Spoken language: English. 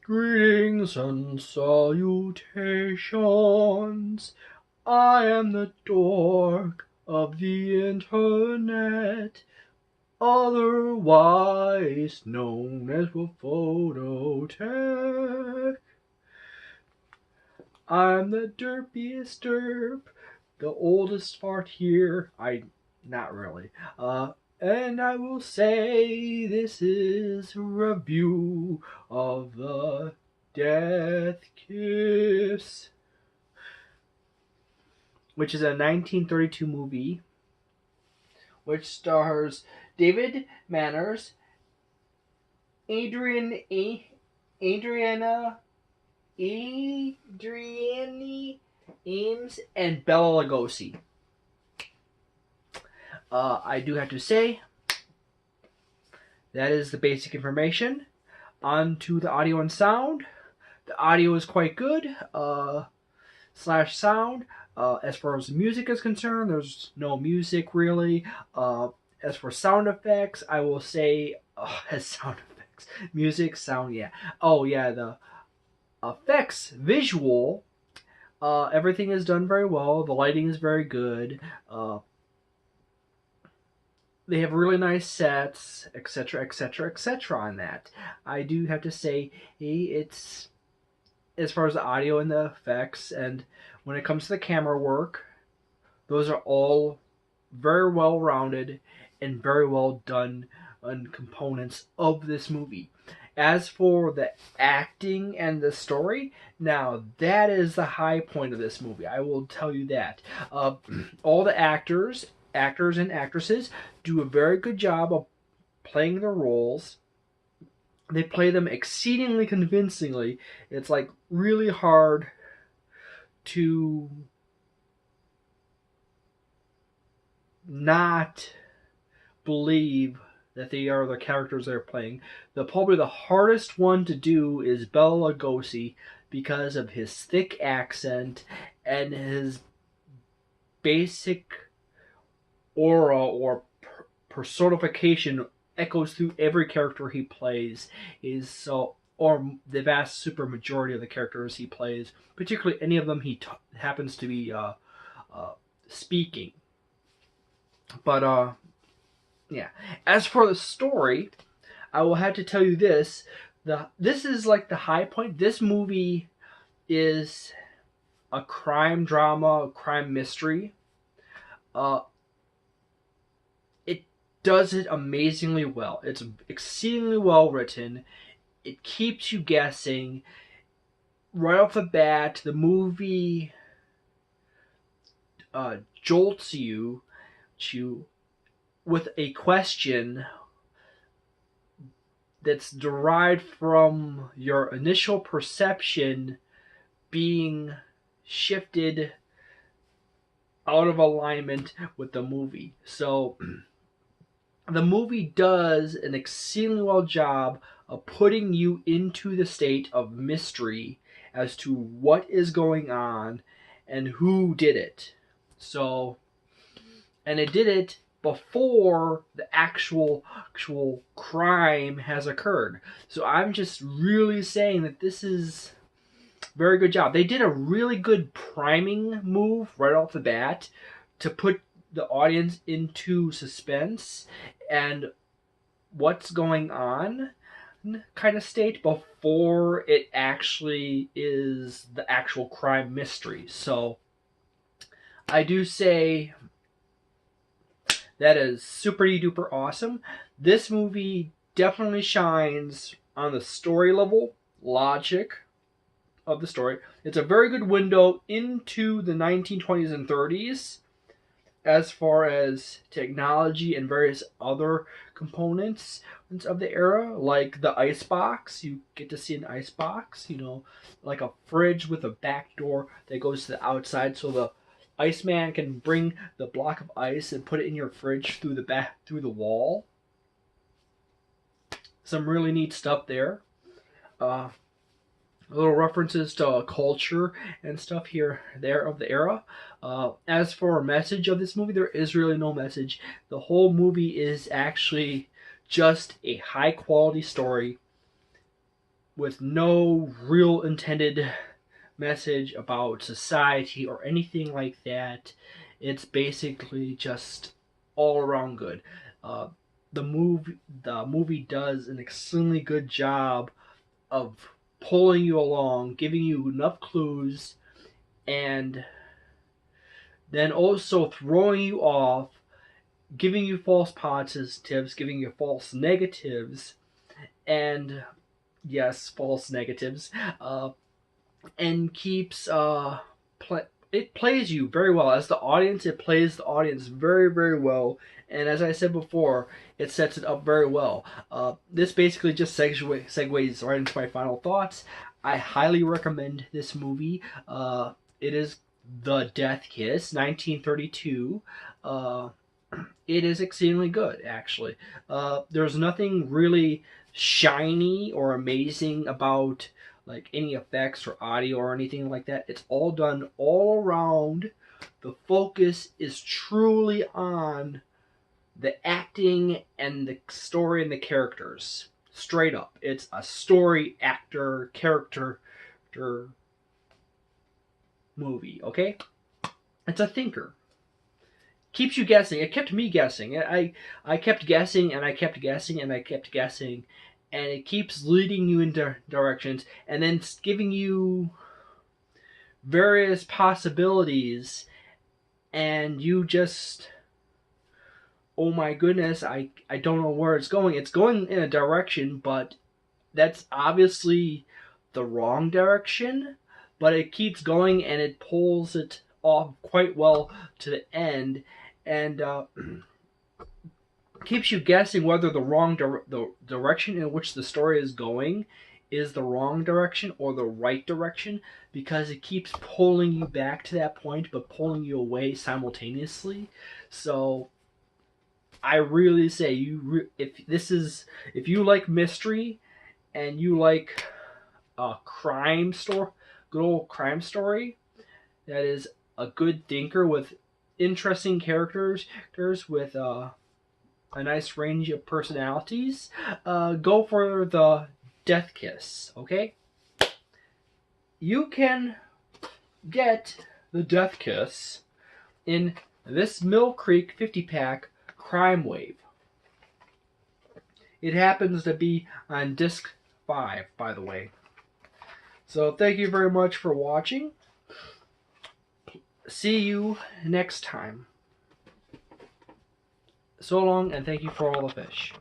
Greetings and salutations. I am the dork of the internet, otherwise known as Wolfphototech. I'm the derpiest derp, the oldest fart here. Not really. And I will say this is a review of the Death Kiss, which is a 1932 movie which stars David Manners, Adriana Ames, and Bela Lugosi. I do have to say, that is the basic information. On to the audio and sound. The audio is quite good, slash sound. As far as music is concerned, there's no music really. As for sound effects, I will say, as sound effects, music, sound, yeah. Oh yeah, the effects, visual, everything is done very well. The lighting is very good. They have really nice sets, etc., etc., etc. on that. I do have to say, it's, as far as the audio and the effects, and when it comes to the camera work, those are all very well rounded and very well done on components of this movie. As for the acting and the story, now that is the high point of this movie. I will tell you that. All the actors and actresses do a very good job of playing their roles. They play them exceedingly convincingly. It's like really hard to not believe that they are the characters they're playing. Probably the hardest one to do is Bela Lugosi because of his thick accent and his basic aura or personification echoes through every character he plays. Or the vast super majority of the characters he plays, particularly any of them he happens to be speaking. But yeah. As for the story, I will have to tell you this: this is like the high point. This movie is a crime drama, a crime mystery. It does it amazingly well. It's exceedingly well written. It keeps you guessing. Right off the bat, the movie jolts you with a question that's derived from your initial perception being shifted out of alignment with the movie. So the movie does an exceedingly well job of putting you into the state of mystery as to what is going on and who did it. So, and it did it before the actual crime has occurred. So I'm just really saying that this is a very good job. They did a really good priming move right off the bat to put the audience into suspense and what's going on kind of state before it actually is the actual crime mystery. So I do say that is super duper awesome. This movie definitely shines on the story level, logic of the story. It's a very good window into the 1920s and 30s as far as technology and various other components of the era, like the icebox. You get to see an icebox, like a fridge with a back door that goes to the outside, so the Iceman can bring the block of ice and put it in your fridge through the wall. Some really neat stuff there. Little references to culture and stuff here there of the era. As for a message of this movie, there is really no message. The whole movie is actually just a high quality story with no real intended message about society or anything like that. It's basically just all around good. Uh, the movie does an extremely good job of pulling you along, giving you enough clues, and then also throwing you off, giving you false positives, giving you false negatives, and yes, false negatives, and keeps it plays you very well as the audience. It plays the audience very, very well, and as I said before, it sets it up very well. This basically just segues right into my final thoughts. I highly recommend this movie. It is The Death Kiss, 1932. It is exceedingly good, actually. There's nothing really shiny or amazing about like any effects or audio or anything like that. It's all done all around. The focus is truly on the acting and the story and the characters. Straight up. It's a story, actor, character movie, okay? It's a thinker. Keeps you guessing. It kept me guessing. I kept guessing and I kept guessing and I kept guessing, and it keeps leading you into directions and then giving you various possibilities, and you just, oh my goodness, I don't know where it's going. It's going in a direction, but that's obviously the wrong direction, but it keeps going and it pulls it off quite well to the end, and keeps you guessing whether the direction in which the story is going is the wrong direction or the right direction, because it keeps pulling you back to that point but pulling you away simultaneously. So I really say if you like mystery and you like a crime story, good old crime story that is a good thinker with interesting characters with a nice range of personalities, go for The Death Kiss, okay? You can get The Death Kiss in this Mill Creek 50-pack Crime Wave. It happens to be on disc 5, by the way. So thank you very much for watching. See you next time. So long, and thank you for all the fish.